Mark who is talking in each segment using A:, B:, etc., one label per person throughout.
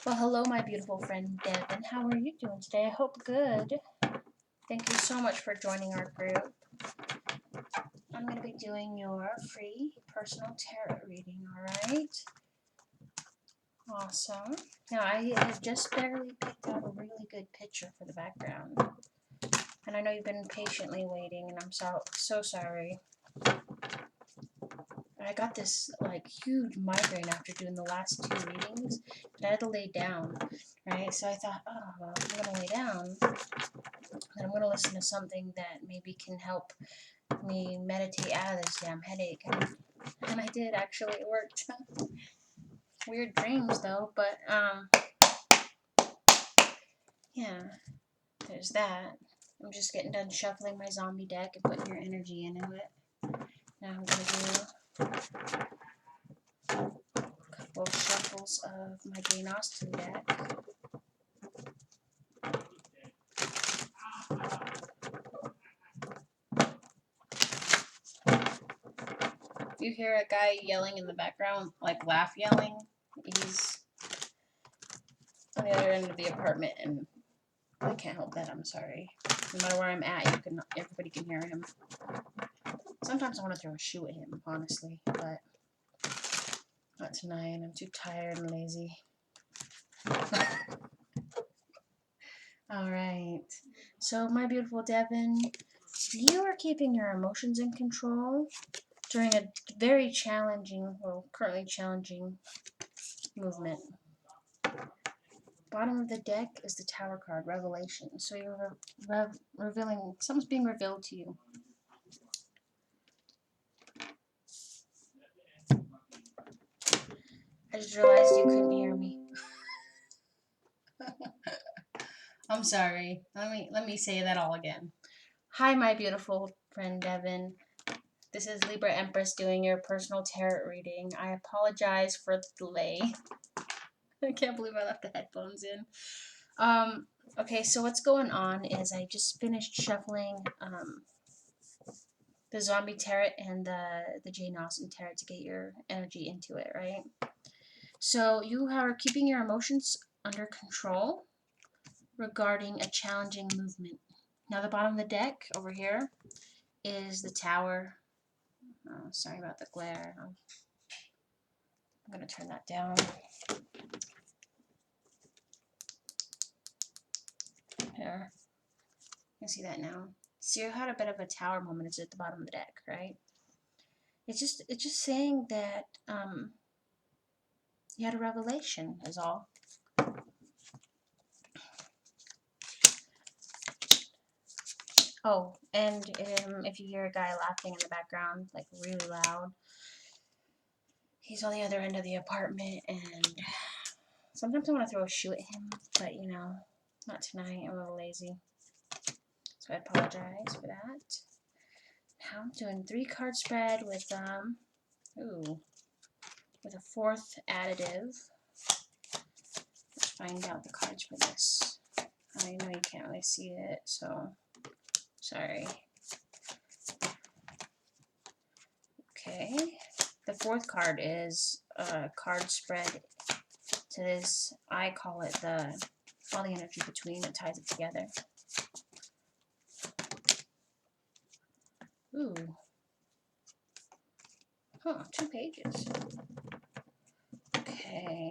A: Well, hello, my beautiful friend Devin. How are you doing today? I hope good. Thank you so much for joining our group. I'm going to be doing your free personal tarot reading, alright? Awesome. Now, I have just barely picked out a really good picture for the background. And I know you've been patiently waiting, and I'm so sorry. I got this, like, huge migraine after doing the last 2 readings, but I had to lay down, right? So I thought, oh, well, I'm going to lay down, and I'm going to listen to something that maybe can help me meditate out of this damn headache. And I did, actually. It worked. Weird dreams, though, but, yeah, there's that. I'm just getting done shuffling my zombie deck and putting your energy into it. Now I'm going to do couple of shuffles of my Jane Austen deck. If you hear a guy yelling in the background, like laugh yelling, he's on the other end of the apartment, and I can't help that. I'm sorry. No matter where I'm at, everybody can hear him. Sometimes I want to throw a shoe at him, honestly, but not tonight. I'm too tired and lazy. Alright, so my beautiful Devin, you are keeping your emotions in control during a very challenging, well, currently challenging movement. Bottom of the deck is the Tower card, Revelation. So you're revealing, something's being revealed to you. I just realized you couldn't hear me. I'm sorry. Let me say that all again. Hi, my beautiful friend Devin. This is Libra Empress doing your personal tarot reading. I apologize for the delay. I can't believe I left the headphones in. Okay, so what's going on is I just finished shuffling the Zombie Tarot and the Jane Austen Tarot to get your energy into it, right? So you are keeping your emotions under control regarding a challenging movement. Now the bottom of the deck over here is the Tower. Oh, sorry about the glare. I'm going to turn that down. There. You can see that now. So you had a bit of a tower moment. It's at the bottom of the deck, right? It's just saying that you had a revelation is all. Oh, and if you hear a guy laughing in the background, like really loud, he's on the other end of the apartment, and sometimes I want to throw a shoe at him, but you know, not tonight. I'm a little lazy. So I apologize for that. Now I'm doing 3-card spread with with a 4th additive. Let's find out the cards for this. I know you can't really see it, so sorry. Okay, the 4th card is a card spread to this. I call it all the energy between that ties it together. Ooh. Huh, 2 pages. Okay.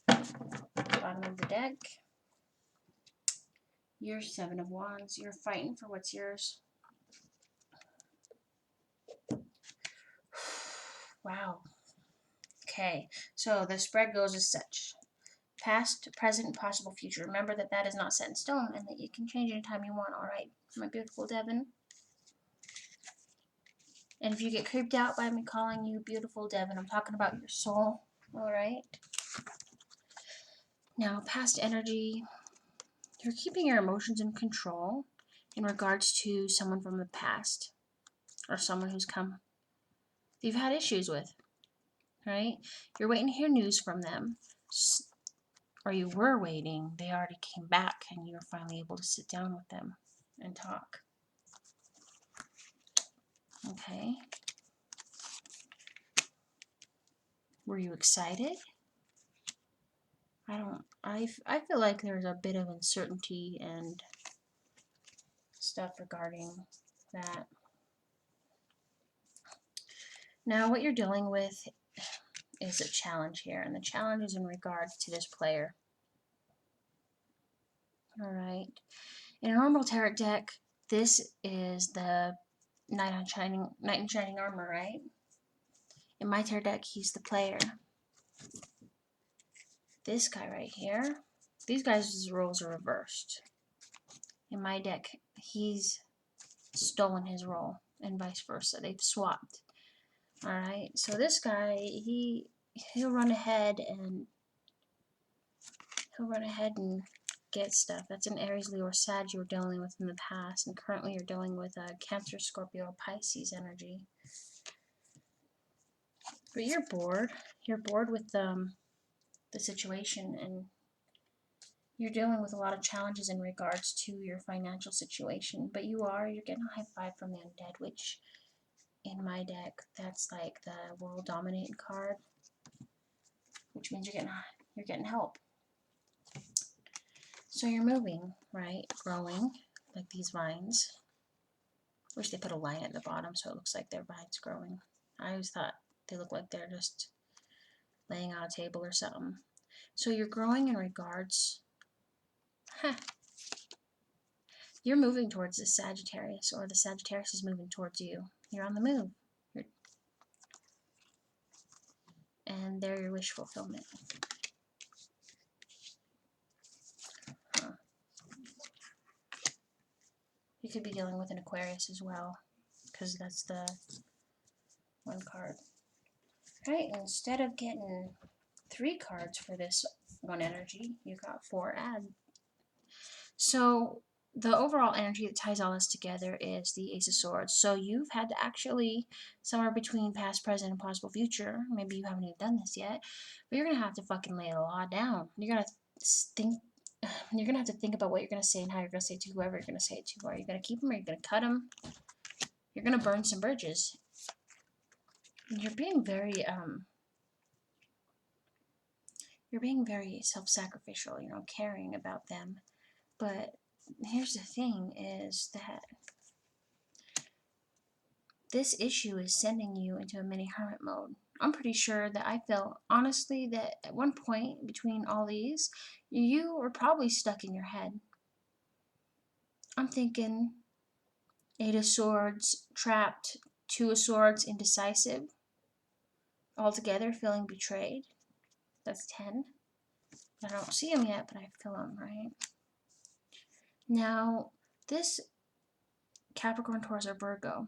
A: Bottom of the deck. You're 7 of Wands. You're fighting for what's yours. Wow. Okay, so the spread goes as such. Past, present, possible future. Remember that that is not set in stone and that you can change anytime you want, alright, my beautiful Devin? And if you get creeped out by me calling you beautiful Devin, I'm talking about your soul, alright? Now, past energy, you're keeping your emotions in control in regards to someone from the past or someone who's come that you've had issues with, right? You're waiting to hear news from them, or you were waiting. They already came back and you were finally able to sit down with them and talk. Okay. Were you excited? I feel like there's a bit of uncertainty and stuff regarding that. Now, what you're dealing with is a challenge here, and the challenge is in regards to this player. Alright. In a normal tarot deck, this is the Knight in Shining Armor, right? In my tarot deck, he's the player. This guy right here, these guys' roles are reversed. In my deck, he's stolen his role, and vice versa. They've swapped. Alright, so this guy, he'll run ahead and get stuff. That's an Aries, Leo, or Sag you were dealing with in the past, and currently you're dealing with a Cancer, Scorpio, or Pisces energy. But you're bored. You're bored with the situation, and you're dealing with a lot of challenges in regards to your financial situation. But you're getting a high five from the Undead, which in my deck, that's like the World Dominating card, which means you're getting help. So you're moving, right? Growing, like these vines. Wish they put a line at the bottom so it looks like their vines growing. I always thought they look like they're just laying on a table or something. So you're growing in regards. You're moving towards the Sagittarius, or the Sagittarius is moving towards you. You're on the move. And they're your wish fulfillment. You could be dealing with an Aquarius as well, because that's the one card. Right, instead of getting 3 cards for this one energy, you got 4 add. So the overall energy that ties all this together is the Ace of Swords. So you've had to actually, somewhere between past, present, and possible future, maybe you haven't even done this yet, but you're going to have to fucking lay the law down. You're going to have to think about what you're going to say and how you're going to say it to whoever you're going to say it to. Are you going to keep them or are you going to cut them? You're going to burn some bridges. And you're being very self-sacrificial, caring about them. But here's the thing is that this issue is sending you into a mini hermit mode. I'm pretty sure that I felt, honestly, that at one point between all these, you were probably stuck in your head. I'm thinking 8 of Swords, trapped, 2 of Swords, indecisive, altogether feeling betrayed. That's 10. I don't see them yet, but I feel them, right? Now, this Capricorn, Taurus, or Virgo,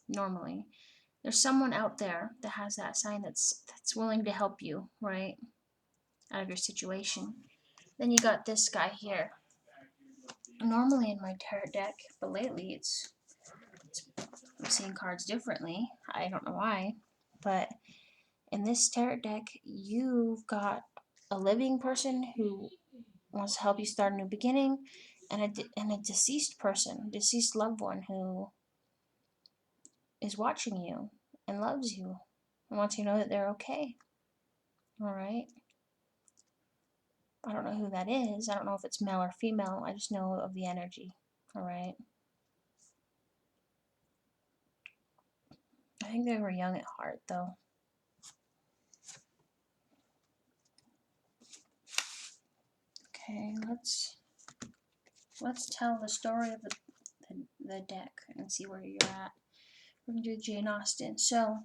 A: normally, there's someone out there that has that sign that's willing to help you, right, out of your situation. Then you got this guy here. Normally in my tarot deck, but lately I'm seeing cards differently. I don't know why, but in this tarot deck, you've got a living person who wants to help you start a new beginning, and a deceased person, deceased loved one who is watching you and loves you and wants you to know that they're okay. Alright? I don't know who that is. I don't know if it's male or female. I just know of the energy. Alright? I think they were young at heart, though. Okay, let's tell the story of the deck and see where you're at. We're going to do Jane Austen. So,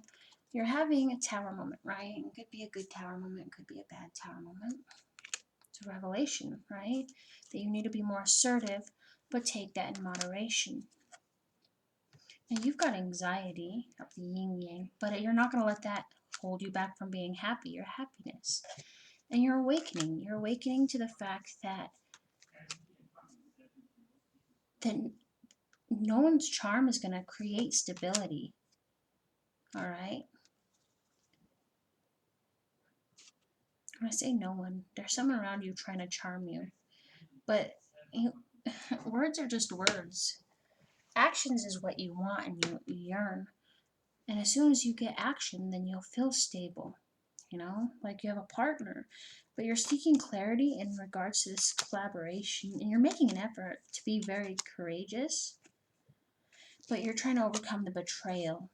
A: you're having a tower moment, right? It could be a good tower moment, it could be a bad tower moment. It's a revelation, right? That you need to be more assertive, but take that in moderation. And you've got anxiety of the yin-yang, but you're not going to let that hold you back from being happy, your happiness. And you're awakening. You're awakening to the fact that no one's charm is going to create stability. Alright? When I say no one, there's someone around you trying to charm you. But words are just words. Actions is what you want and you yearn. And as soon as you get action, then you'll feel stable. you know, like you have a partner, but you're seeking clarity in regards to this collaboration, and you're making an effort to be very courageous, but you're trying to overcome the betrayal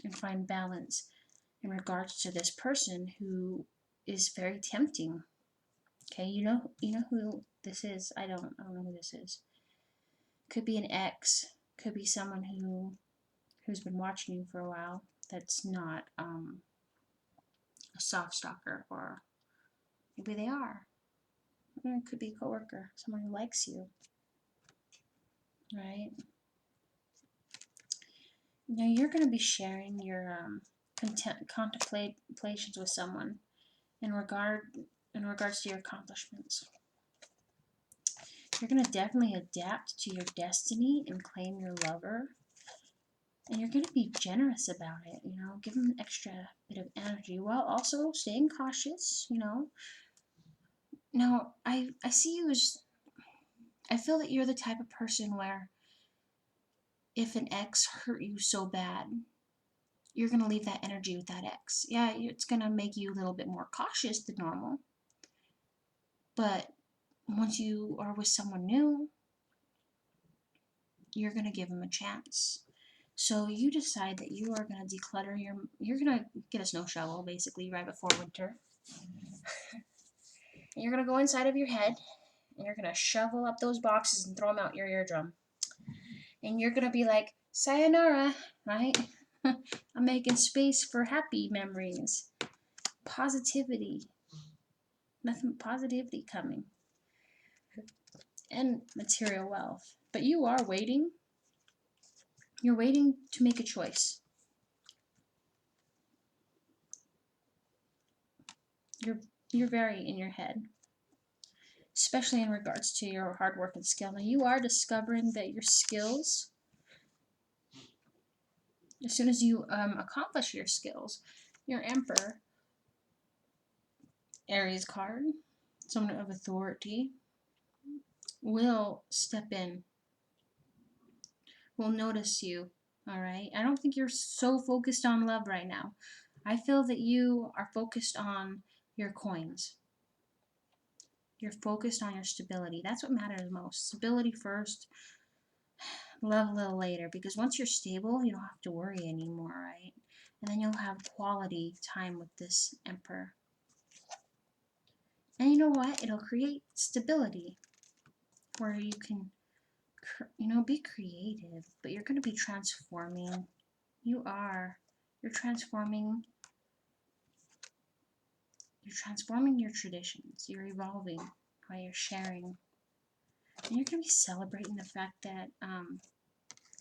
A: and find balance in regards to this person who is very tempting. Okay, you know who this is. I don't know who this is. Could be an ex, could be someone who's been watching you for a while that's not a soft stalker, or maybe they are. Or it could be a coworker, someone who likes you, right? Now you're going to be sharing your contemplations with someone in regards to your accomplishments. You're going to definitely adapt to your destiny and claim your lover. And you're going to be generous about it, you know, give them an extra bit of energy while also staying cautious, you know. Now, I see you as, I feel that you're the type of person where if an ex hurt you so bad, you're going to leave that energy with that ex. Yeah, it's going to make you a little bit more cautious than normal. But once you are with someone new, you're going to give them a chance. So you decide that you are going to declutter you're going to get a snow shovel basically right before winter. And you're going to go inside of your head and you're going to shovel up those boxes and throw them out your eardrum. And you're going to be like, sayonara, right? I'm making space for happy memories. Positivity. Nothing but positivity coming. And material wealth. But you are waiting. You're waiting to make a choice. You're very in your head, especially in regards to your hard work and skill. Now you are discovering that your skills, as soon as you accomplish your skills, your Emperor, Aries card, someone of authority, will step in, will notice you, alright? I don't think you're so focused on love right now. I feel that you are focused on your coins. You're focused on your stability. That's what matters most. Stability first, love a little later, because once you're stable, you don't have to worry anymore, right? And then you'll have quality time with this Emperor. And you know what? It'll create stability where you can, you know, be creative, but you're going to be transforming. You are. You're transforming. You're transforming your traditions. You're evolving while you're sharing. And you're going to be celebrating the fact that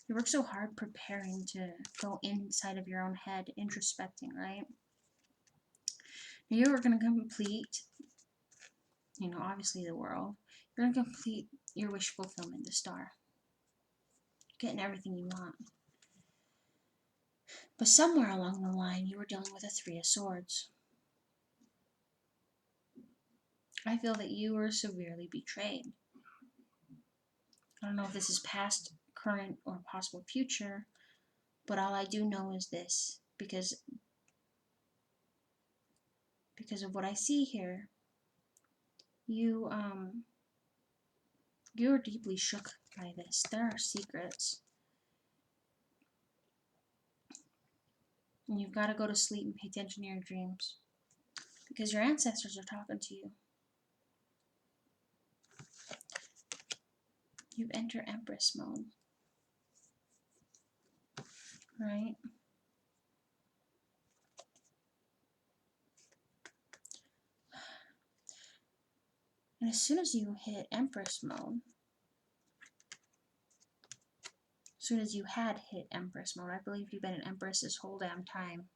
A: you work so hard preparing to go inside of your own head, introspecting, right? You are going to complete, you know, obviously the world. You're going to complete your wish fulfillment, the star. Getting everything you want. But somewhere along the line, you were dealing with a Three of Swords. I feel that you were severely betrayed. I don't know if this is past, current, or possible future, but all I do know is this, because of what I see here, you're deeply shook by this. There are secrets. And you've got to go to sleep and pay attention to your dreams, because your ancestors are talking to you. You enter Empress mode. Right? And as soon as you hit Empress mode, as soon as you had hit Empress mode, I believe you've been an Empress this whole damn time.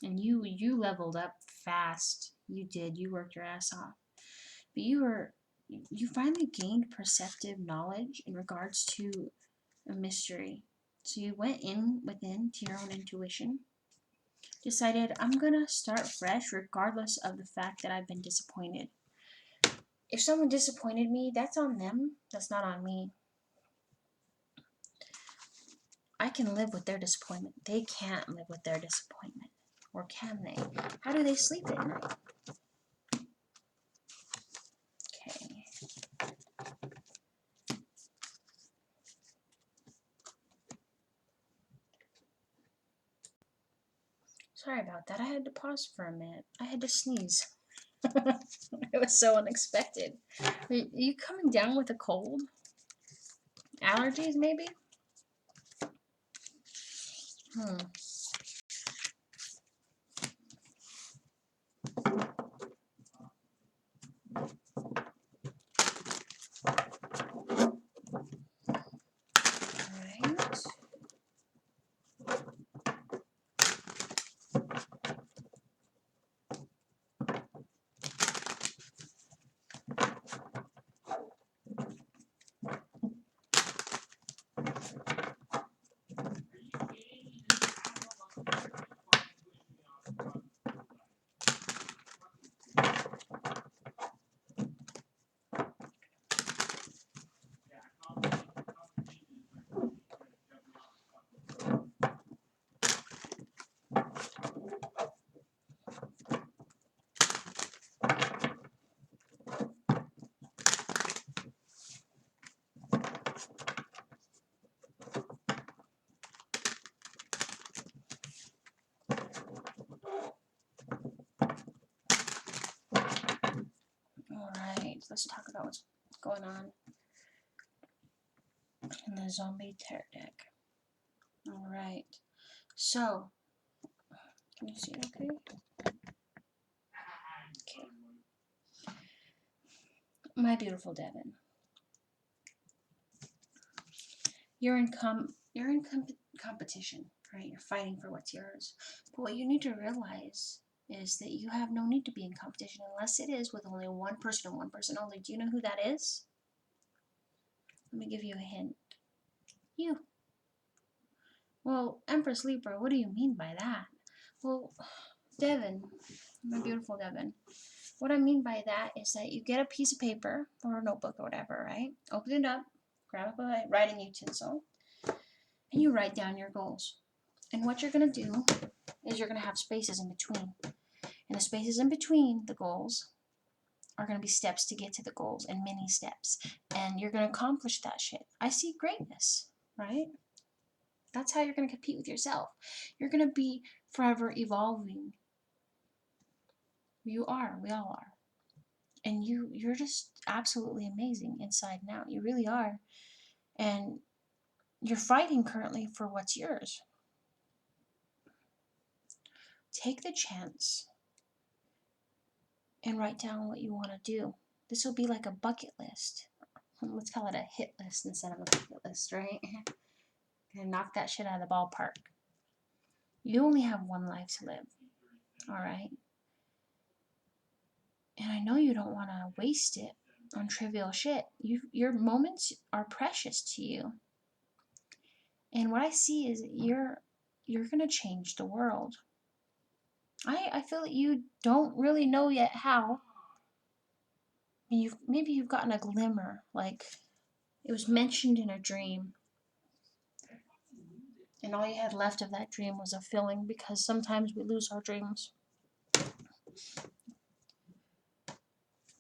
A: And you leveled up fast. You did. You worked your ass off. But you finally gained perceptive knowledge in regards to a mystery. So you went within to your own intuition, decided I'm gonna start fresh regardless of the fact that I've been disappointed. If someone disappointed me, that's on them. That's not on me. I can live with their disappointment. They can't live with their disappointment. Or can they? How do they sleep at night? Okay. Sorry about that. I had to pause for a minute. I had to sneeze. It was so unexpected. Are you coming down with a cold? Allergies, maybe? Hmm. Alright. Alright, let's talk about what's going on in the zombie tarot deck. Alright, so, can you see okay? Okay. My beautiful Devin, you're in competition, right? You're fighting for what's yours. But what you need to realize is that you have no need to be in competition unless it is with only one person and one person only. Do you know who that is? Let me give you a hint. You. Well, Empress Libra, what do you mean by that? Well, Devin, my beautiful Devin, what I mean by that is that you get a piece of paper or a notebook or whatever, right? Open it up, grab up a writing utensil, and you write down your goals. And what you're going to do is you're going to have spaces in between. And the spaces in between the goals are going to be steps to get to the goals and mini steps. And you're going to accomplish that shit. I see greatness, right? That's how you're going to compete with yourself. You're going to be forever evolving. You are. We all are. And you're just absolutely amazing inside and out. You really are. And you're fighting currently for what's yours. Take the chance and write down what you want to do. This will be like a bucket list. Let's call it a hit list instead of a bucket list, right? And knock that shit out of the ballpark. You only have one life to live, alright? And I know you don't want to waste it on trivial shit. Your moments are precious to you. And what I see is you're going to change the world. I feel that you don't really know yet how. I mean, maybe you've gotten a glimmer, like it was mentioned in a dream. And all you had left of that dream was a feeling, because sometimes we lose our dreams.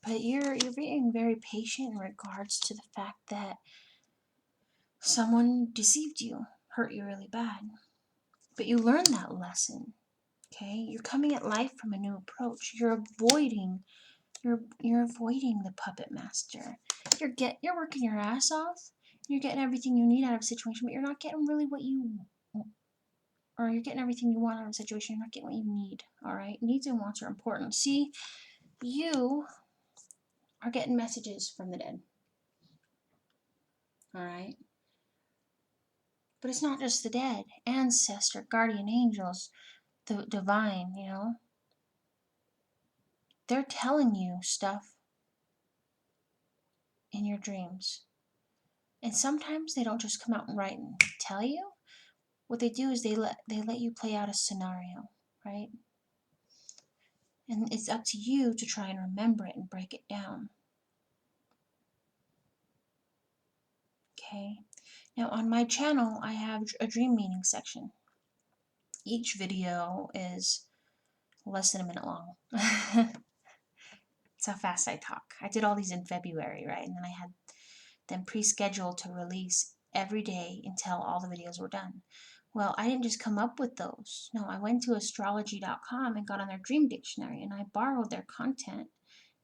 A: But you're being very patient in regards to the fact that someone deceived you, hurt you really bad. But you learned that lesson, okay? You're coming at life from a new approach. You're avoiding the puppet master. You're working your ass off. You're getting everything you need out of a situation, but you're not getting really what you, or you're getting everything you want out of a situation. You're not getting what you need. All right, needs and wants are important. See, you are getting messages from the dead. All right. But it's not just the dead. Ancestor, guardian angels, the divine, you know. They're telling you stuff in your dreams. And sometimes they don't just come out and write and tell you. What they do is they let you play out a scenario, right? And it's up to you to try and remember it and break it down. Okay? Now on my channel, I have a dream meaning section. Each video is less than a minute long. That's how fast I talk. I did all these in February, right? And then I had them pre-scheduled to release every day until all the videos were done. Well, I didn't just come up with those. No, I went to astrology.com and got on their dream dictionary, and I borrowed their content,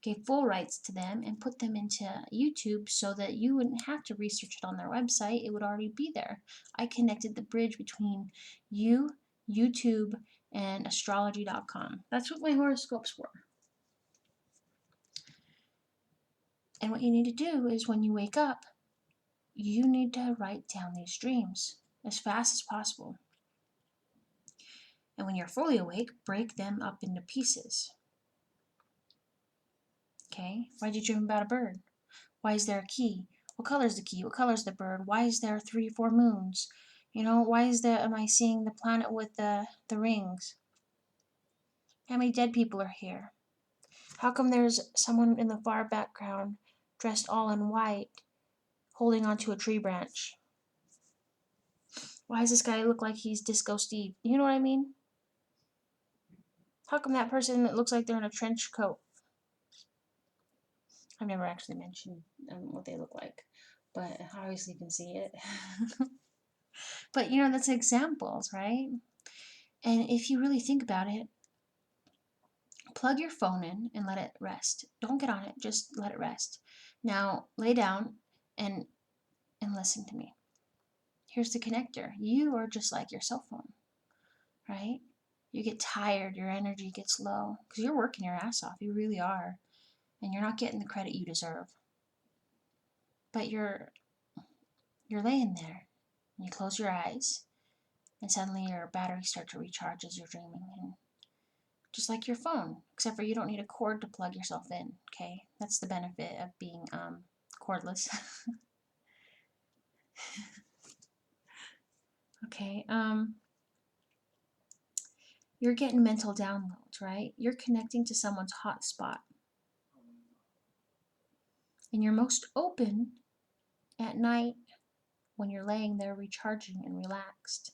A: gave full rights to them, and put them into YouTube so that you wouldn't have to research it on their website. It would already be there. I connected the bridge between you, YouTube, and astrology.com. That's what my horoscopes were. And what you need to do is when you wake up, you need to write down these dreams as fast as possible. And when you're fully awake, break them up into pieces. Okay? Why did you dream about a bird? Why is there a key? What color is the key? What color is the bird? Why is there 3 or 4 moons? You know, why is there, am I seeing the planet with the rings? How many dead people are here? How come there's someone in the far background dressed all in white holding onto a tree branch? Why does this guy look like he's Disco Steve? You know what I mean? How come that person that looks like they're in a trench coat? I've never actually mentioned what they look like, but obviously you can see it. But you know, that's examples, right? And if you really think about it, plug your phone in and let it rest. Don't get on it, just let it rest. Now lay down and listen to me. Here's the connector. You are just like your cell phone, right? You get tired, your energy gets low, because you're working your ass off. You really are. And you're not getting the credit you deserve. But you're laying there, and you close your eyes, and suddenly your batteries start to recharge as you're dreaming. And just like your phone, except for you don't need a cord to plug yourself in, okay? That's the benefit of being cordless. Okay, you're getting mental downloads, right? You're connecting to someone's hot spot. And you're most open at night when you're laying there recharging and relaxed.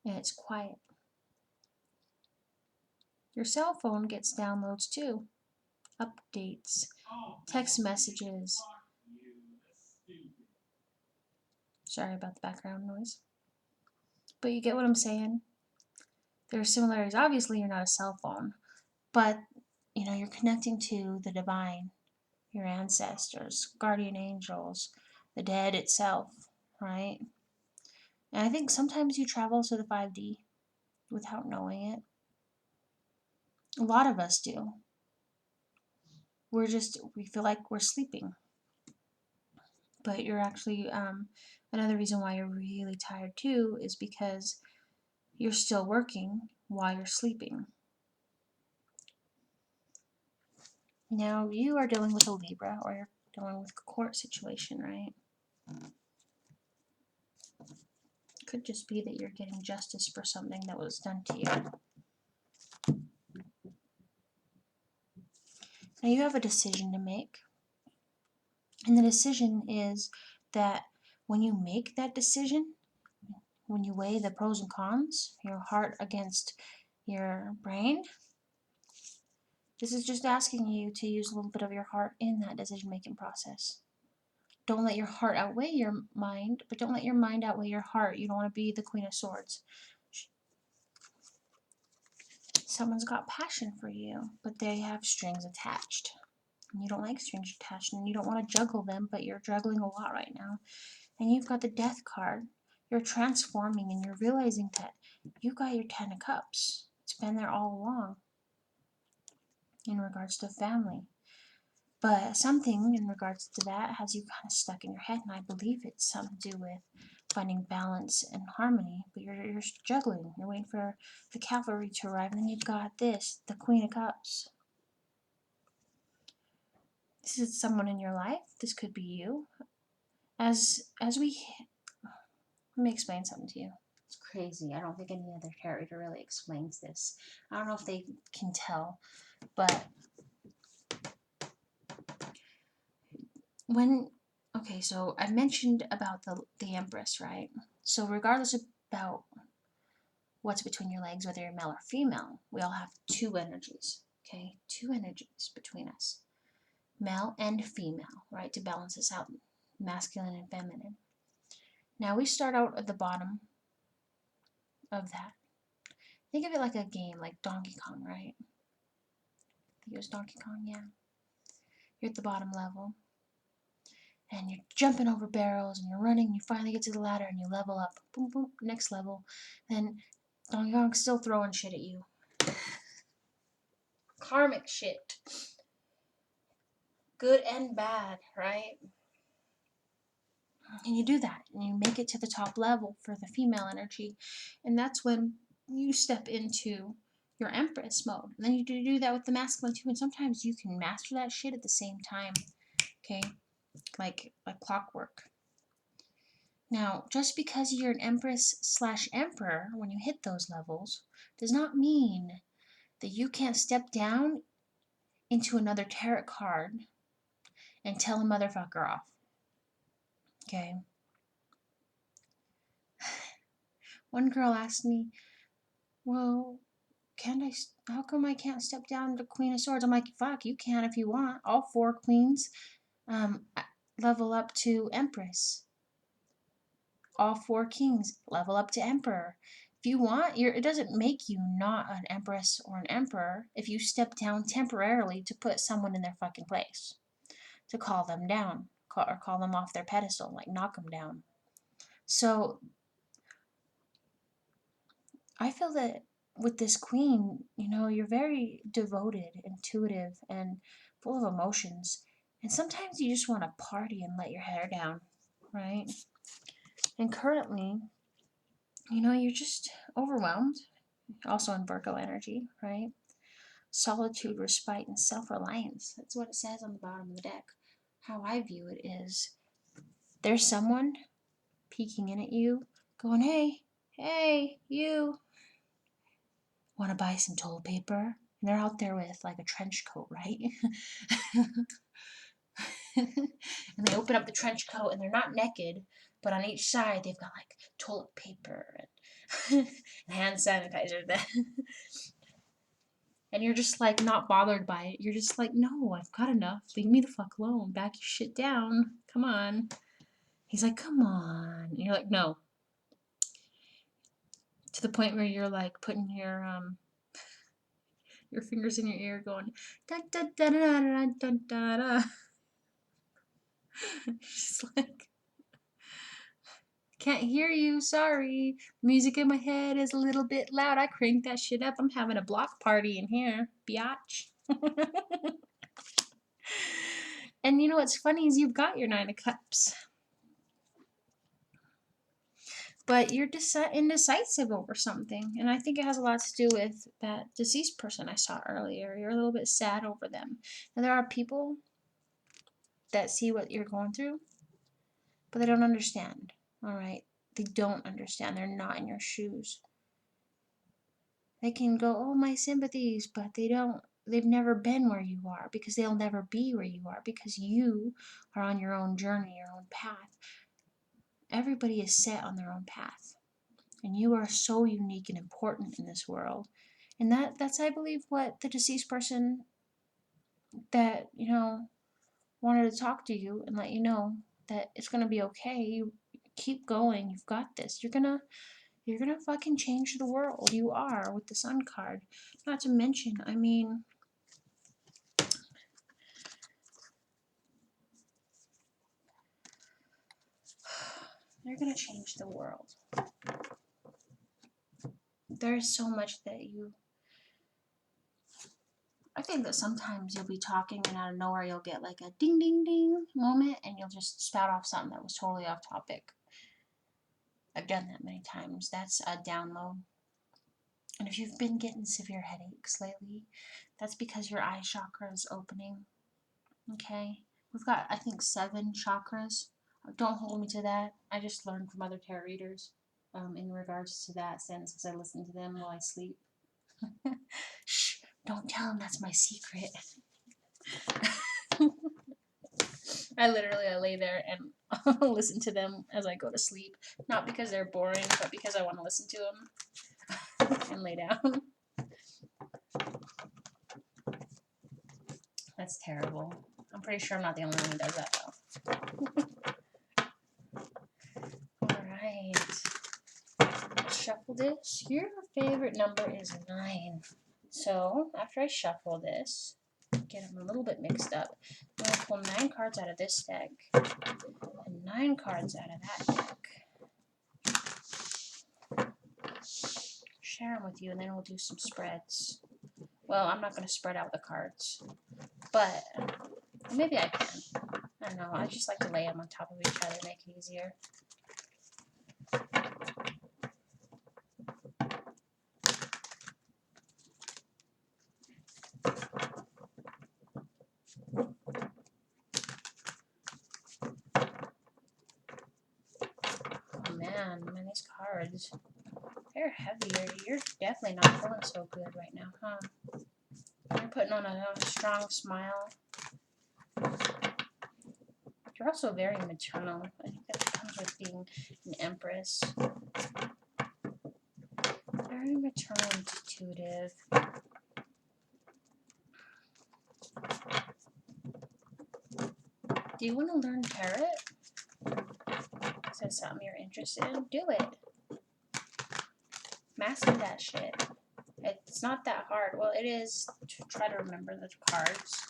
A: And it's quiet. Your cell phone gets downloads too. Updates, text messages. Sorry about the background noise. But you get what I'm saying? There are similarities. Obviously, you're not a cell phone, but you know, you're connecting to the divine, your ancestors, guardian angels, the dead itself, right? And I think sometimes you travel to the 5D without knowing it. A lot of us do. We feel like we're sleeping. But you're actually, another reason why you're really tired too is because you're still working while you're sleeping. Now, you are dealing with a Libra, or you're dealing with a court situation, right? Could just be that you're getting justice for something that was done to you. Now, you have a decision to make. And the decision is that when you make that decision, when you weigh the pros and cons, your heart against your brain, this is just asking you to use a little bit of your heart in that decision-making process. Don't let your heart outweigh your mind, but don't let your mind outweigh your heart. You don't want to be the Queen of Swords. Someone's got passion for you, but they have strings attached. And you don't like strings attached, and you don't want to juggle them, but you're juggling a lot right now. And you've got the Death card. You're transforming, and you're realizing that you've got your 10 of Cups. It's been there all along in regards to family. But something in regards to that has you kind of stuck in your head, and I believe it's something to do with finding balance and harmony. But you're juggling. You're waiting for the cavalry to arrive, and then you've got this, the Queen of Cups. This is someone in your life. This could be you. Let me explain something to you. It's crazy. I don't think any other tarot reader really explains this. I don't know if they can tell, but when Okay, so I mentioned about the Empress, right? So regardless about what's between your legs, whether you're male or female, we all have two energies, okay? Two energies between us, male and female, right? To balance us out, masculine and feminine. Now we start out at the bottom of that. Think of it like a game, like Donkey Kong, right? I think it was Donkey Kong, yeah. You're at the bottom level, and you're jumping over barrels, and you're running, and you finally get to the ladder, and you level up. Boom, boom, next level. Then Donkey Kong's still throwing shit at you. Karmic shit. Good and bad, right? And you do that, and you make it to the top level for the female energy, and that's when you step into your Empress mode. And then you do that with the masculine too, and sometimes you can master that shit at the same time, okay? Like clockwork. Now, just because you're an Empress / Emperor when you hit those levels does not mean that you can't step down into another tarot card and tell a motherfucker off. Okay? One girl asked me, well, how come I can't step down to Queen of Swords? I'm like, fuck, you can if you want. All 4 queens level up to Empress. All 4 kings level up to Emperor. If you want, it doesn't make you not an Empress or an Emperor if you step down temporarily to put someone in their fucking place, to call them down, or call them off their pedestal, like knock them down. So I feel that with this queen, you're very devoted, intuitive, and full of emotions. And sometimes you just want to party and let your hair down, right? And currently, you're just overwhelmed, also in Virgo energy, right? Solitude, respite, and self-reliance. That's what it says on the bottom of the deck. How I view it is there's someone peeking in at you, going, hey, you, want to buy some toilet paper? And they're out there with like a trench coat, right? And they open up the trench coat and they're not naked, but on each side they've got like toilet paper and hand sanitizer. And you're just like not bothered by it. You're just like, no, I've got enough. Leave me the fuck alone. Back your shit down. Come on. He's like, come on. And you're like, no. To the point where you're like putting your fingers in your ear going da da da da da da da da. Just like, can't hear you, sorry. Music in my head is a little bit loud. I cranked that shit up. I'm having a block party in here, biatch. And you know what's funny is you've got your 9 of Cups. But you're indecisive over something. And I think it has a lot to do with that deceased person I saw earlier. You're a little bit sad over them. Now, there are people that see what you're going through, but they don't understand. All right? They don't understand. They're not in your shoes. They can go, oh, my sympathies, but they've never been where you are, because they'll never be where you are, because you are on your own journey, your own path. Everybody is set on their own path. And you are so unique and important in this world. And that's, I believe, what the deceased person that, wanted to talk to you and let you know that it's going to be okay. You keep going. You've got this. You're going to fucking change the world. You are, with the Sun card. Not to mention, I mean, you're going to change the world. There's so much that I think that sometimes you'll be talking and out of nowhere you'll get like a ding ding ding moment and you'll just spout off something that was totally off topic. I've done that many times. That's a download. And if you've been getting severe headaches lately, that's because your eye chakra is opening. Okay? We've got, I think, 7 chakras. Don't hold me to that. I just learned from other tarot readers in regards to that sense, because I listen to them while I sleep. Shh, don't tell them that's my secret. I lay there and listen to them as I go to sleep. Not because they're boring, but because I want to listen to them and lay down. That's terrible. I'm pretty sure I'm not the only one who does that, though. Alright. Shuffle this. Your favorite number is 9. So, after I shuffle this, get them a little bit mixed up, I'm going to pull 9 cards out of this deck and 9 cards out of that deck. Share them with you, and then we'll do some spreads. Well, I'm not going to spread out the cards, but maybe I can. I don't know. I just like to lay them on top of each other, make it easier. Oh man, these cards, they're heavier. You're definitely not feeling so good right now, huh? You're putting on a strong smile. You're also very maternal. I think that comes with being an empress. Very maternal and intuitive. Do you want to learn tarot? Is that something you're interested in? Do it. Master that shit. It's not that hard. Well, it is to try to remember the cards.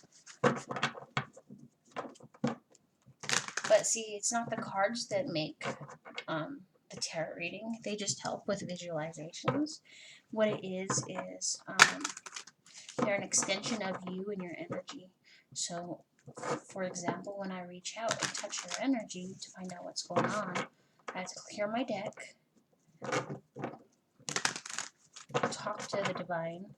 A: But see, it's not the cards that make the tarot reading. They just help with visualizations. What it is they're an extension of you and your energy. So, for example, when I reach out and touch your energy to find out what's going on, I have to clear my deck, talk to the divine,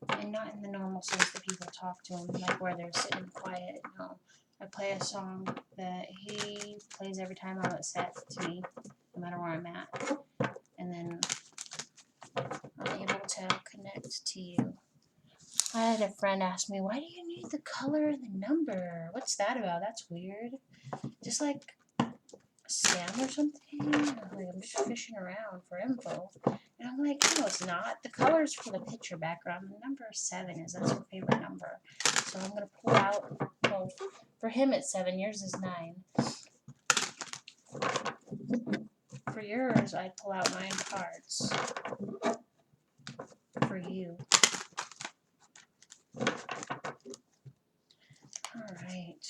A: and not in the normal sense that people talk to him, like where they're sitting quiet. No, I play a song that he plays every time I'm upset to me, no matter where I'm at, and then I'm able to connect to you. I had a friend ask me, why do you need the color and the number? What's that about? That's weird. Just like a scam or something? Like I'm just fishing around for info. And I'm like, no, it's not. The color's for the picture background. The number 7 is, that's your favorite number. So I'm going to pull out, well, for him it's 7, yours is 9. For yours, I'd pull out 9 cards. For you. Alright.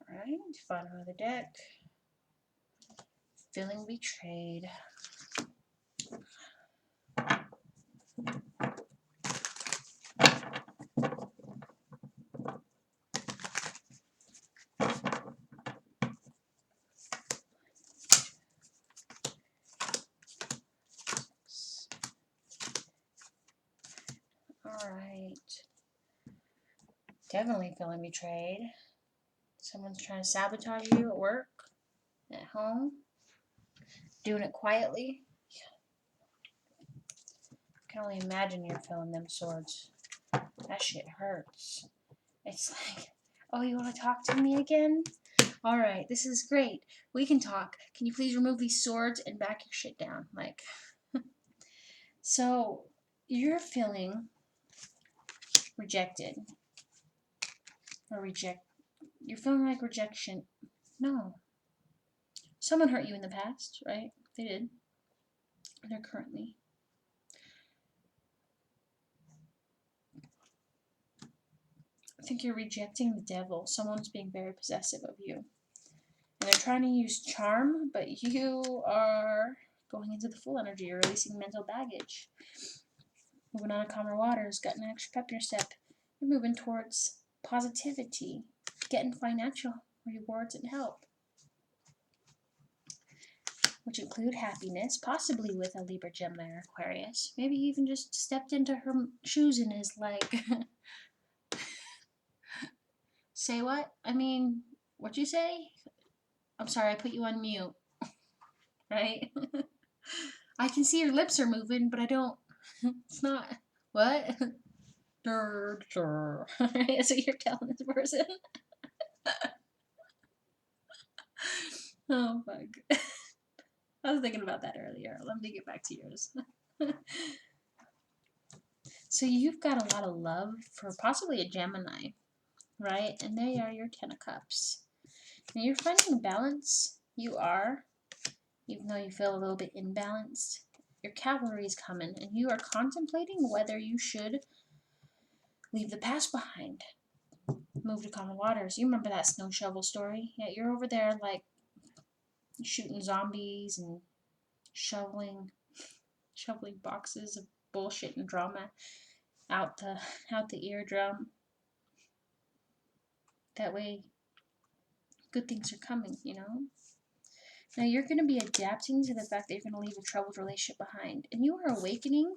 A: Alright, bottom of the deck. Feeling betrayed. Alright. Definitely feeling betrayed. Someone's trying to sabotage you at work, at home, doing it quietly. I can only imagine you're feeling them swords. That shit hurts. It's like, oh, you want to talk to me again? Alright, this is great. We can talk. Can you please remove these swords and back your shit down? Like, so, you're feeling rejected. Or you're feeling like rejection. No. Someone hurt you in the past, right? They did. They're currently. I think you're rejecting the devil. Someone's being very possessive of you. And they're trying to use charm, but you are going into the full energy. You're releasing mental baggage. Moving on to calmer waters, got an extra pep in your step. You're moving towards positivity, getting financial rewards and help, which include happiness, possibly with a Libra, Gemini, or Aquarius. Maybe you even just stepped into her shoes and is like, say what? I mean, what'd you say? I'm sorry, I put you on mute. Right? I can see your lips are moving, but I don't. It's not. What? That's what you're telling this person. Oh, fuck. I was thinking about that earlier. Let me get back to yours. So you've got a lot of love for possibly a Gemini, right? And there you are, your Ten of Cups. Now you're finding balance. You are, even though you feel a little bit imbalanced. Your cavalry is coming, and you are contemplating whether you should leave the past behind. Move to calmer waters. You remember that snow shovel story? Yeah, you're over there like shooting zombies and shoveling boxes of bullshit and drama out the eardrum. That way, good things are coming, you know? Now you're going to be adapting to the fact that you're going to leave a troubled relationship behind. And you are awakening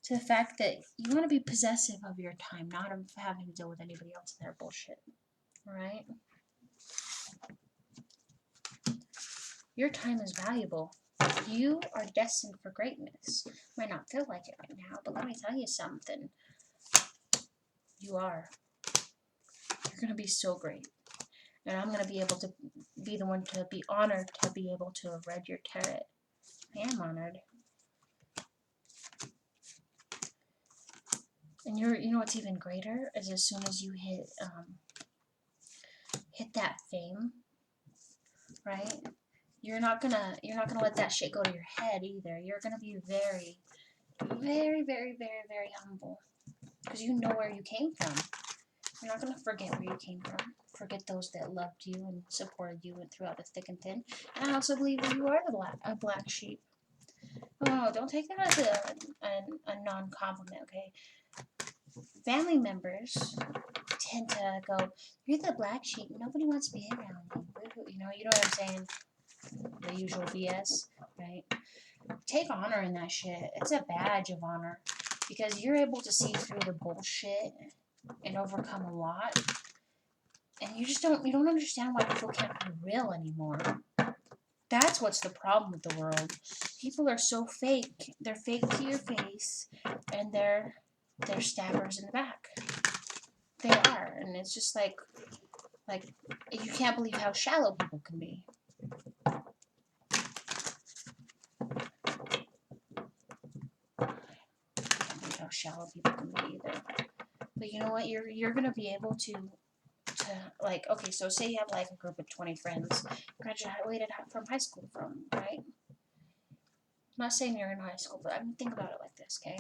A: to the fact that you want to be possessive of your time, not of having to deal with anybody else and their bullshit. Alright? Your time is valuable. You are destined for greatness. Might not feel like it right now, but let me tell you something. You are. You're going to be so great. And I'm going to be able to be the one to be honored to be able to have read your tarot. I am honored. And you know what's even greater is as soon as you hit that fame, right? You're not gonna let that shit go to your head either. You're gonna be very, very, very, very, very humble because you know where you came from. You're not gonna forget where you came from. Forget those that loved you and supported you throughout the thick and thin. And I also believe that you are a black sheep. Oh, don't take that as a non-compliment, okay? Family members tend to go, "You're the black sheep. Nobody wants to be around you." You know what I'm saying? The usual BS, right? Take honor in that shit. It's a badge of honor because you're able to see through the bullshit and overcome a lot. And you don't understand why people can't be real anymore. That's what's the problem with the world. People are so fake. They're fake to your face, and they're stabbers in the back. They are, and it's just like you can't believe how shallow people can be. Can't believe how shallow people can be either. But you know what? You're gonna be able to like, okay, so say you have like a group of 20 friends graduated from high school from, right? I'm not saying you're in high school, but I mean, think about it like this, okay?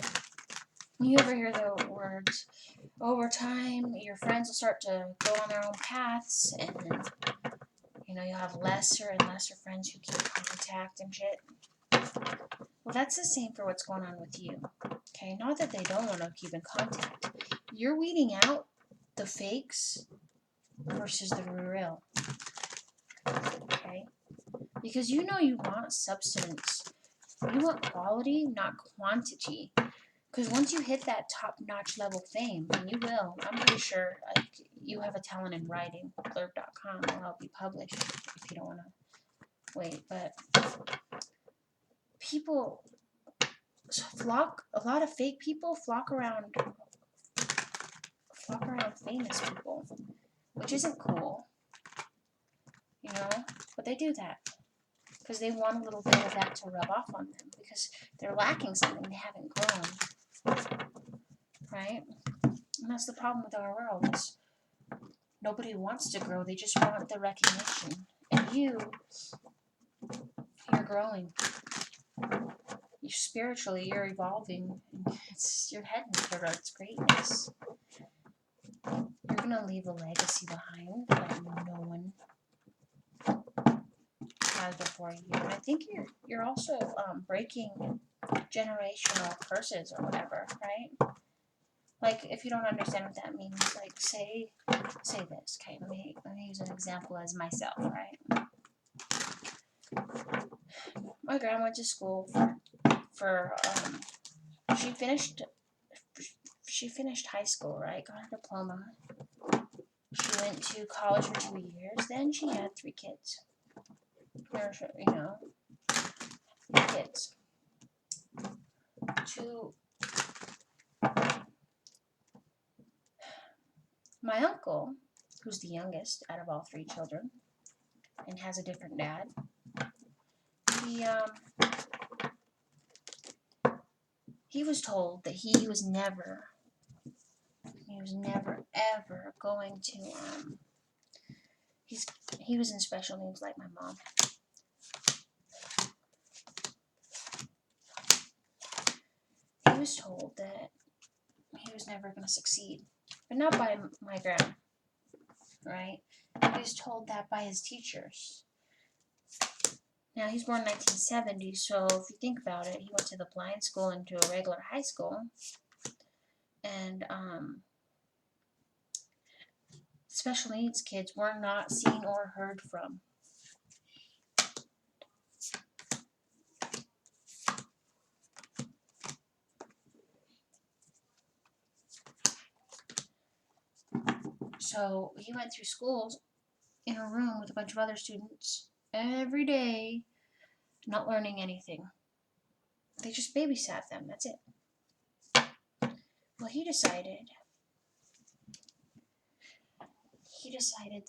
A: You ever hear the words, over time, your friends will start to go on their own paths, and then, you know, you'll have lesser and lesser friends who keep contact and shit. Well, that's the same for what's going on with you, okay? Not that they don't want to keep in contact. You're weeding out the fakes versus the real, okay? Because you know you want substance. You want quality, not quantity. Because once you hit that top-notch level fame, and you will, I'm pretty sure you have a talent in writing. Blurb.com will help you publish if you don't want to wait. But people a lot of fake people flock around famous people, which isn't cool, you know. But they do that because they want a little bit of that to rub off on them because they're lacking something, they haven't grown, right? And that's the problem with our world is nobody wants to grow, they just want the recognition. And you're growing. Spiritually, you're evolving. You're heading towards greatness. You're gonna leave a legacy behind that no one has before you. And I think you're also breaking generational curses or whatever, right? Like, if you don't understand what that means, like, say this, okay? Let me use an example as myself, right? My grandma went to school for she finished high school, right? Got her diploma. She went to college for 2 years. Then she had 3 kids. Or, you know, kids. to my uncle, who's the youngest out of all three children and has a different dad. He was told that he was never ever going to he was in special needs like my mom. He was told that he was never going to succeed, but not by my grandma, right? He was told that by his teachers. Now, he's born in 1970, so if you think about it, he went to the blind school and to a regular high school, and special needs kids were not seen or heard from. So he went through schools in a room with a bunch of other students every day, not learning anything. They just babysat them, that's it. Well, he decided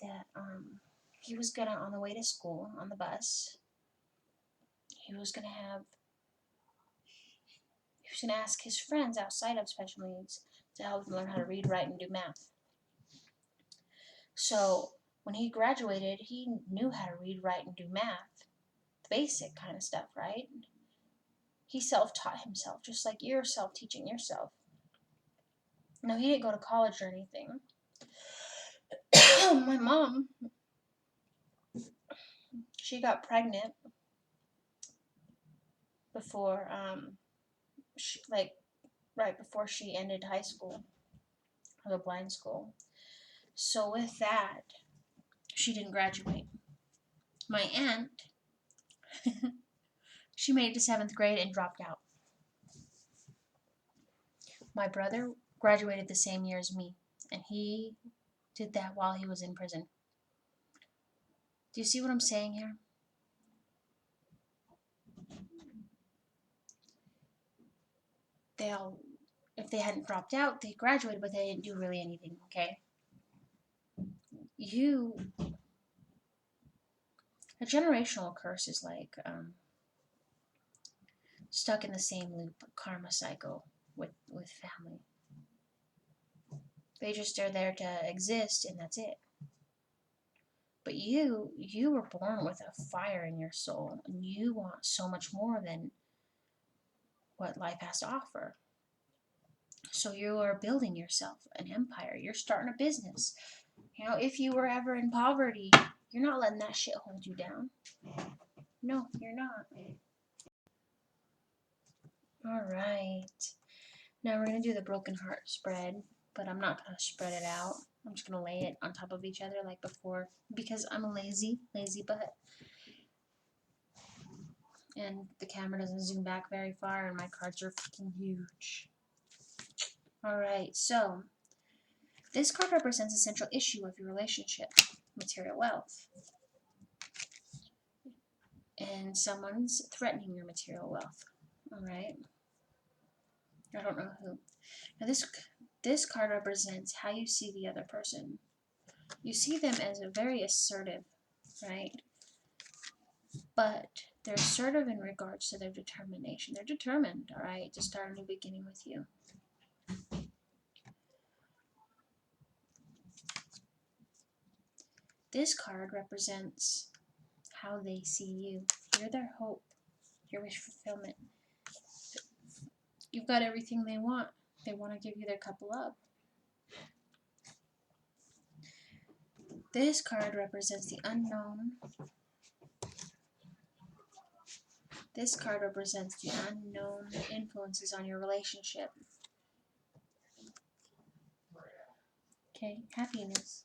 A: that he was gonna, on the way to school, on the bus, he was gonna ask his friends outside of special needs to help him learn how to read, write, and do math. So when he graduated, he knew how to read, write, and do math. The basic kind of stuff, right? He self-taught himself, just like you're self-teaching yourself. No, he didn't go to college or anything. My mom, she got pregnant before, right before she ended high school, or the blind school. So with that, she didn't graduate. My aunt, she made it to 7th grade and dropped out. My brother graduated the same year as me, and he did that while he was in prison. Do you see what I'm saying here? If they hadn't dropped out, they graduated, but they didn't do really anything, okay? A generational curse is like stuck in the same loop, karma cycle with family. They just are there to exist, and that's it. But you were born with a fire in your soul, and you want so much more than what life has to offer. So you are building yourself an empire. You're starting a business. You know, if you were ever in poverty, you're not letting that shit hold you down. No, you're not. All right. Now we're going to do the broken heart spread, but I'm not going to spread it out. I'm just going to lay it on top of each other like before, because I'm a lazy butt. And the camera doesn't zoom back very far, and my cards are freaking huge. Alright, so this card represents a central issue of your relationship, material wealth. And someone's threatening your material wealth. Alright? I don't know who. Now this card represents how you see the other person. You see them as a very assertive, right? But they're assertive in regards to their determination. They're determined, alright, to start a new beginning with you. This card represents how they see you. You're their hope, your wish fulfillment. You've got everything they want. They want to give you their cup of love. This card represents the unknown. This card represents the unknown influences on your relationship. Okay, happiness.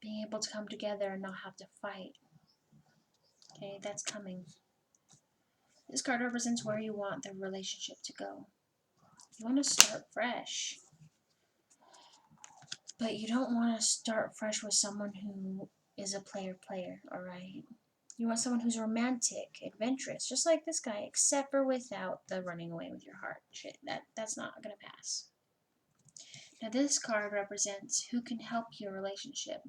A: Being able to come together and not have to fight. Okay, that's coming. This card represents where you want the relationship to go. You want to start fresh. But you don't want to start fresh with someone who is a player, alright? You want someone who's romantic, adventurous, just like this guy, except for without the running away with your heart shit. That's not gonna pass. Now this card represents who can help your relationship.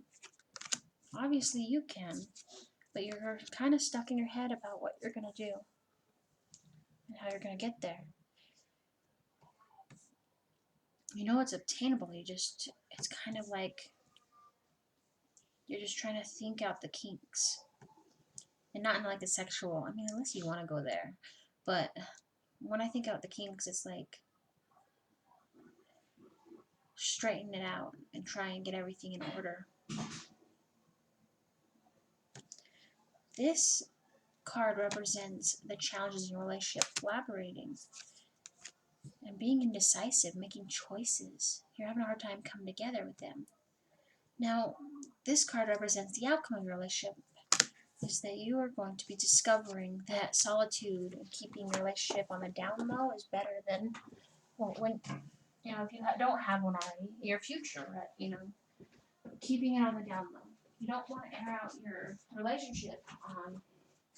A: Obviously you can, but you're kind of stuck in your head about what you're gonna do and how you're gonna get there. You know it's obtainable, it's kind of like you're just trying to think out the kinks. And not in like the sexual, I mean, unless you want to go there. But when I think out the kinks, it's like straighten it out and try and get everything in order. This card represents the challenges in a relationship, collaborating and being indecisive, making choices. You're having a hard time coming together with them. Now, this card represents the outcome of your relationship, is that you are going to be discovering that solitude and keeping your relationship on the down low is better than, well, when, you know, if you don't have one already, your future, right? You know, keeping it on the down low. You don't want to air out your relationship on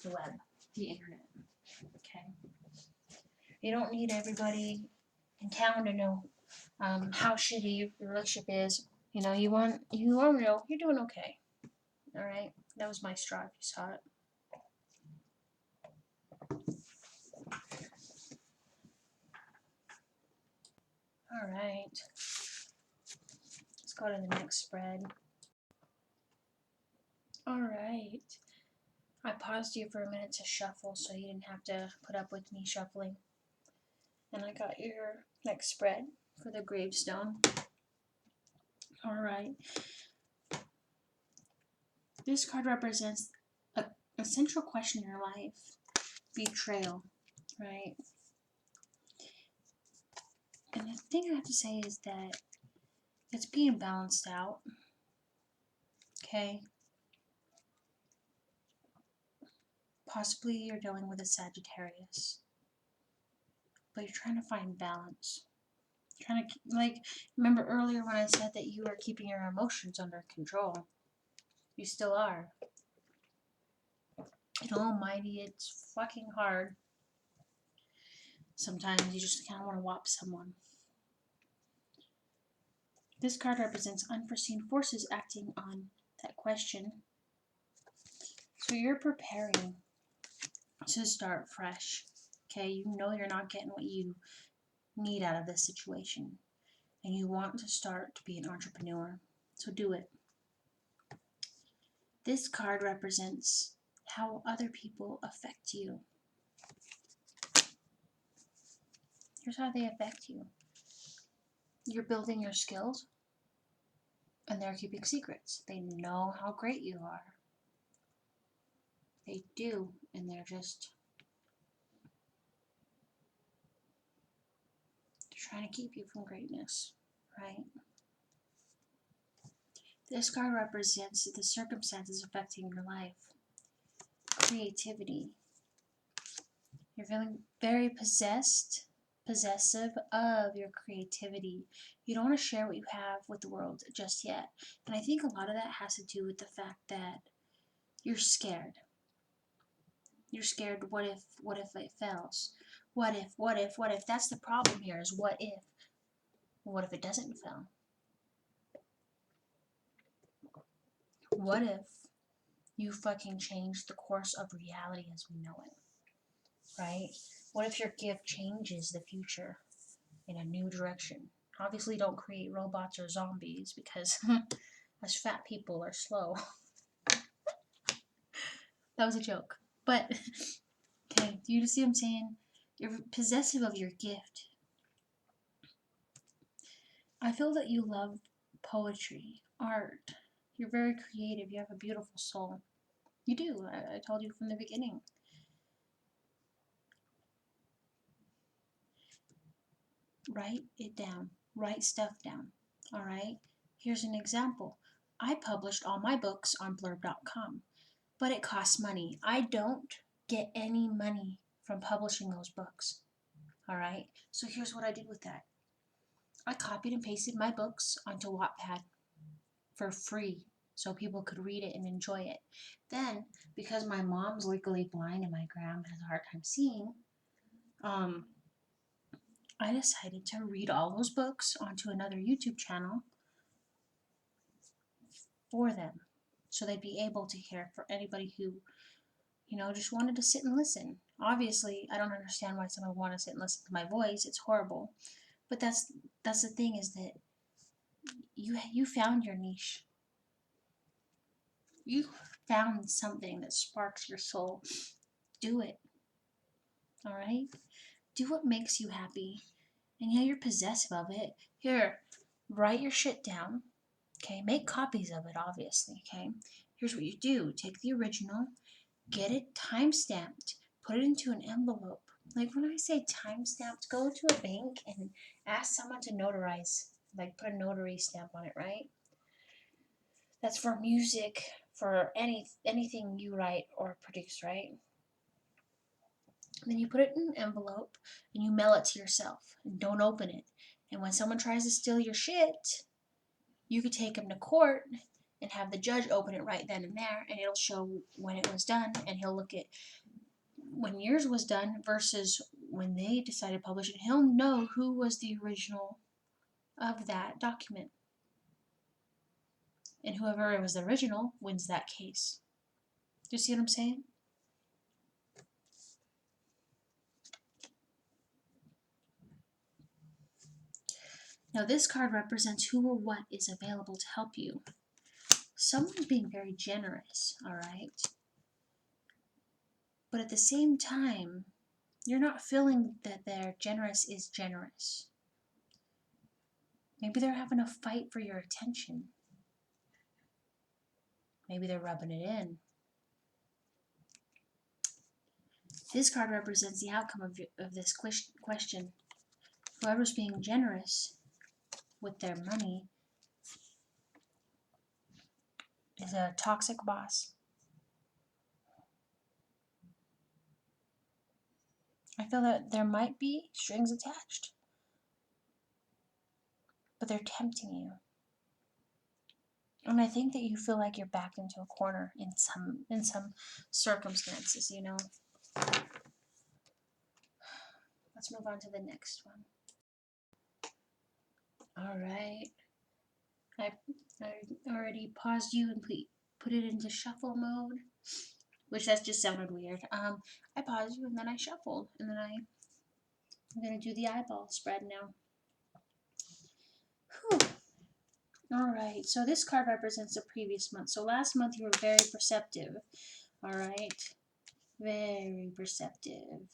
A: the web, the internet. Okay. You don't need everybody in town to know how shitty your relationship is. You know, you want to know you're doing okay. All right. That was my straw. If you saw it. All right. Let's go to the next spread. All right. I paused you for a minute to shuffle so you didn't have to put up with me shuffling. And I got your next spread for the gravestone. All right. This card represents a central question in your life. Betrayal, right? And the thing I have to say is that it's being balanced out. Okay? Possibly you're dealing with a Sagittarius. But you're trying to find balance. You're trying to, like, remember earlier when I said that you are keeping your emotions under control? You still are. And almighty, it's fucking hard. Sometimes you just kind of want to whop someone. This card represents unforeseen forces acting on that question. So you're preparing to start fresh. Okay, you know you're not getting what you need out of this situation. And you want to start to be an entrepreneur. So do it. This card represents how other people affect you. Here's how they affect you. You're building your skills, and they're keeping secrets. They know how great you are. They do, and they're trying to keep you from greatness, right? This card represents the circumstances affecting your life. Creativity. You're feeling very possessive of your creativity. You don't want to share what you have with the world just yet. And I think a lot of that has to do with the fact that you're scared. You're scared, what if it fails? What if? That's the problem here, is what if? What if it doesn't fail? What if you fucking change the course of reality as we know it? Right? What if your gift changes the future in a new direction? Obviously don't create robots or zombies, because us fat people are slow. That was a joke. But, okay, do you see what I'm saying? You're possessive of your gift. I feel that you love poetry, art. You're very creative. You have a beautiful soul. You do. I told you from the beginning. Write it down. Write stuff down. Alright? Here's an example. I published all my books on blurb.com, but it costs money. I don't get any money from publishing those books. Alright? So here's what I did with that. I copied and pasted my books onto Wattpad for free. so people could read it and enjoy it. Then, because my mom's legally blind and my grandma has a hard time seeing, I decided to read all those books onto another YouTube channel for them, so they'd be able to hear, for anybody who, just wanted to sit and listen. Obviously, I don't understand why someone would want to sit and listen to my voice. It's horrible. But that's the thing, is that you found your niche. You found something that sparks your soul. Do it. All right? Do what makes you happy. And yeah, you're possessive of it. Here, write your shit down. Okay? Make copies of it, obviously. Okay? Here's what you do. Take the original, get it time-stamped, put it into an envelope. Like, when I say time-stamped, go to a bank and ask someone to notarize, like put a notary stamp on it, right? That's for music, for anything you write or produce, right? And then you put it in an envelope and you mail it to yourself and don't open it. And when someone tries to steal your shit, you could take them to court and have the judge open it right then and there, and it'll show when it was done, and he'll look at when yours was done versus when they decided to publish it. He'll know who was the original of that document. And whoever was the original wins that case. Do you see what I'm saying? Now this card represents who or what is available to help you. Someone's being very generous, alright? But at the same time, you're not feeling that their generous is generous. Maybe they're having a fight for your attention. Maybe they're rubbing it in. This card represents the outcome of this question. Whoever's being generous with their money is a toxic boss. I feel that there might be strings attached, but they're tempting you. And I think that you feel like you're backed into a corner in some circumstances, Let's move on to the next one. All right. I already paused you and put it into shuffle mode, which that just sounded weird. I paused you and then I shuffled, and then I'm gonna do the eyeball spread now. Whew. All right. So this card represents the previous month. So last month you were very perceptive. All right. Very perceptive.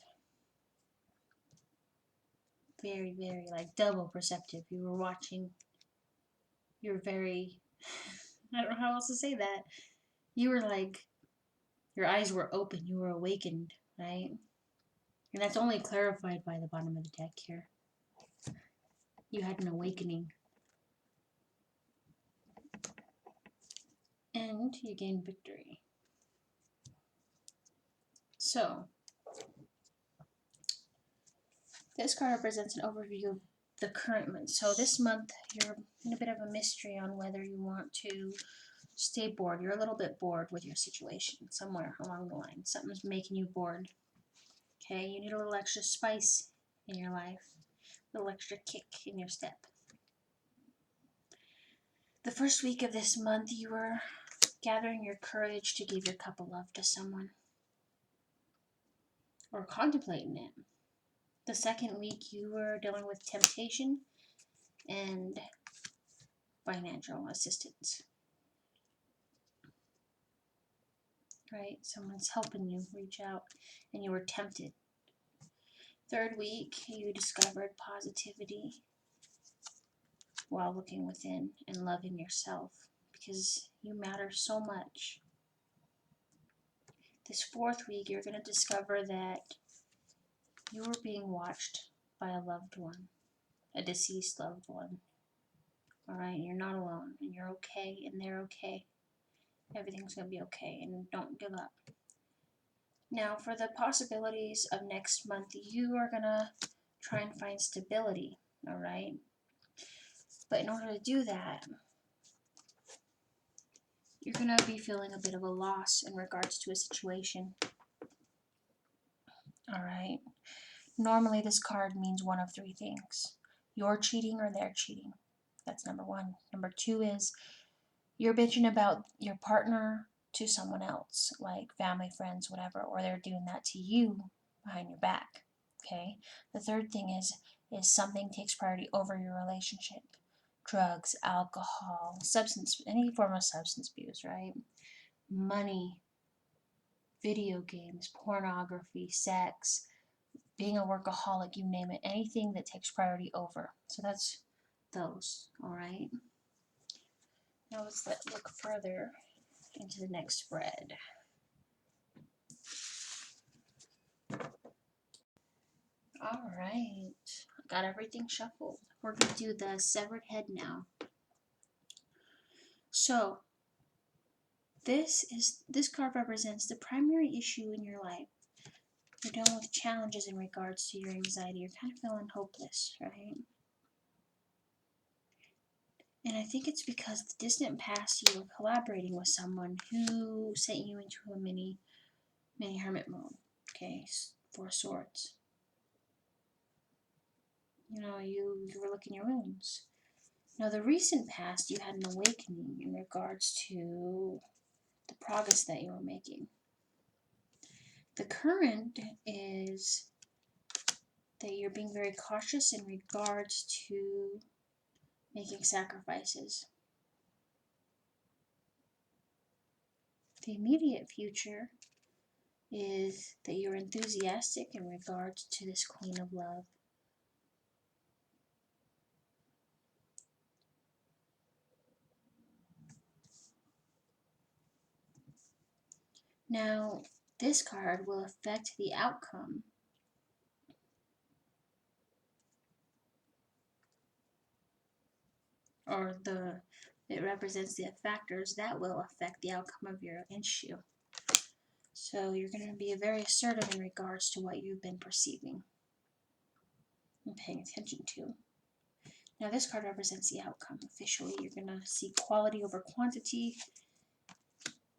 A: Very, very, like double perceptive. You were watching. You were very, I don't know how else to say that. You were like, your eyes were open. You were awakened, right? And that's only clarified by the bottom of the deck here. You had an awakening. And you gained victory. So, this card represents an overview of the current month. So this month, you're in a bit of a mystery on whether you want to stay bored. You're a little bit bored with your situation somewhere along the line. Something's making you bored. Okay, you need a little extra spice in your life, a little extra kick in your step. The first week of this month, you were gathering your courage to give your cup of love to someone, or contemplating it. The second week, you were dealing with temptation and financial assistance. Right? Someone's helping you reach out, and you were tempted. Third week, you discovered positivity while looking within and loving yourself, because you matter so much. This fourth week, you're going to discover that you were being watched by a loved one, a deceased loved one. Alright, you're not alone, and you're okay, and they're okay. Everything's going to be okay, and don't give up. Now, for the possibilities of next month, you are going to try and find stability, alright? But in order to do that, you're going to be feeling a bit of a loss in regards to a situation. Alright? Normally this card means one of three things. You're cheating or they're cheating. That's number one. Number two is you're bitching about your partner to someone else, like family, friends, whatever, or they're doing that to you behind your back. Okay? The third thing is something takes priority over your relationship. Drugs, alcohol, substance, any form of substance abuse, right? Money, video games, pornography, sex, being a workaholic, you name it, anything that takes priority over. So that's those, alright? Now let's look further into the next spread. Alright, got everything shuffled. We're going to do the severed head now. So, this card represents the primary issue in your life. You're dealing with challenges in regards to your anxiety. You're kind of feeling hopeless, right? And I think it's because the distant past you were collaborating with someone who sent you into a mini hermit mode. Okay, Four of Swords. You know, you were licking your wounds. Now, the recent past, you had an awakening in regards to the progress that you were making. The current is that you're being very cautious in regards to making sacrifices. The immediate future is that you're enthusiastic in regards to this Queen of Love. Now, this card will affect the outcome. Or it represents the factors that will affect the outcome of your issue. So you're going to be very assertive in regards to what you've been perceiving and paying attention to. Now this card represents the outcome. Officially, you're going to see quality over quantity,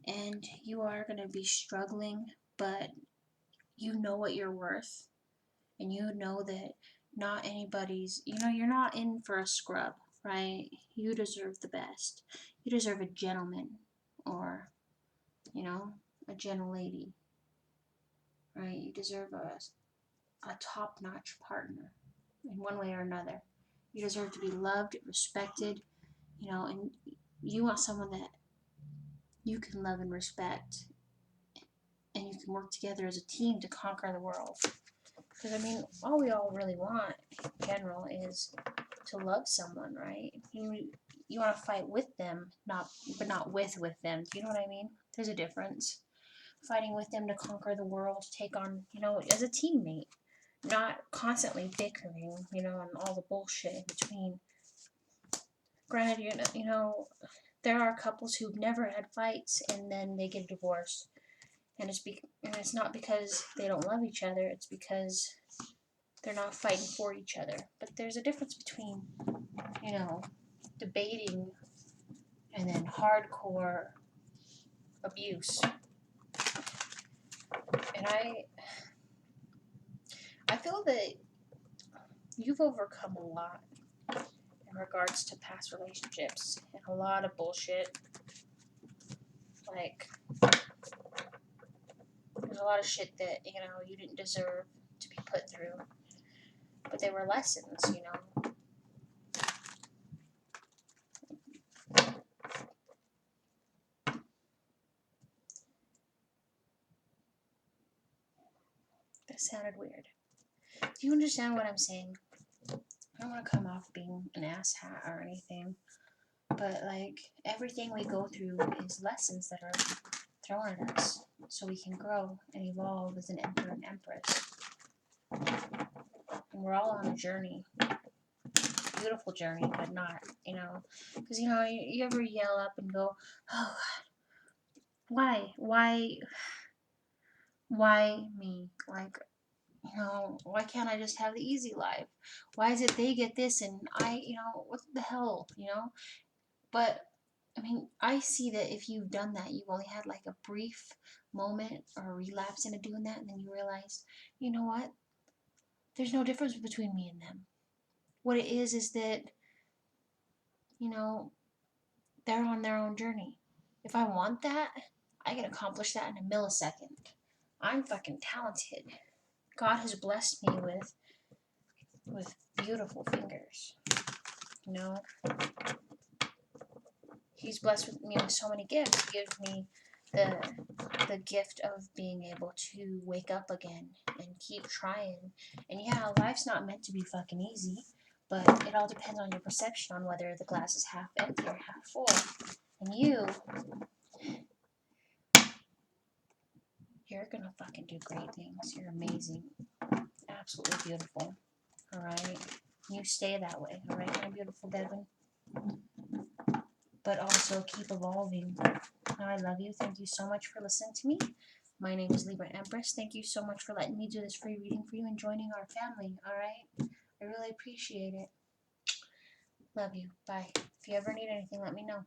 A: and you are going to be struggling, but you know what you're worth, and you know that not anybody's, you're not in for a scrub, right? You deserve the best. You deserve a gentleman, or, a gentle lady, right? You deserve a top-notch partner in one way or another. You deserve to be loved, respected, and you want someone that you can love and respect, and you can work together as a team to conquer the world. Because, all we all really want, in general, is to love someone, right? You want to fight with them, but not with them. Do you know what I mean? There's a difference. Fighting with them to conquer the world, to take on, as a teammate. Not constantly bickering, and all the bullshit in between. Granted, there are couples who've never had fights and then they get divorced. And it's not because they don't love each other, it's because they're not fighting for each other. But there's a difference between, debating and then hardcore abuse. And I feel that you've overcome a lot in regards to past relationships and a lot of bullshit. Like, there's a lot of shit that, you didn't deserve to be put through. But they were lessons, That sounded weird. Do you understand what I'm saying? I don't want to come off being an asshat or anything. But, everything we go through is lessons that are thrown at us so we can grow and evolve as an emperor and empress. And we're all on a journey. Beautiful journey, but not, because, you ever yell up and go, oh, God, why me? Why can't I just have the easy life? Why is it they get this and I, what the hell, But I mean, I see that if you've done that, you've only had like a brief moment or a relapse into doing that, and then you realize, you know what? There's no difference between me and them. What it is that, you know, they're on their own journey. If I want that, I can accomplish that in a millisecond. I'm fucking talented. God has blessed me with beautiful fingers. You know, He's blessed me with so many gifts. He gives me the gift of being able to wake up again and keep trying. And yeah, life's not meant to be fucking easy, but it all depends on your perception on whether the glass is half empty or half full. And you're gonna fucking do great things. You're amazing. Absolutely beautiful. Alright? You stay that way. Alright, my beautiful Devin? But also keep evolving. I love you. Thank you so much for listening to me. My name is Libra Empress. Thank you so much for letting me do this free reading for you and joining our family. Alright? I really appreciate it. Love you. Bye. If you ever need anything, let me know.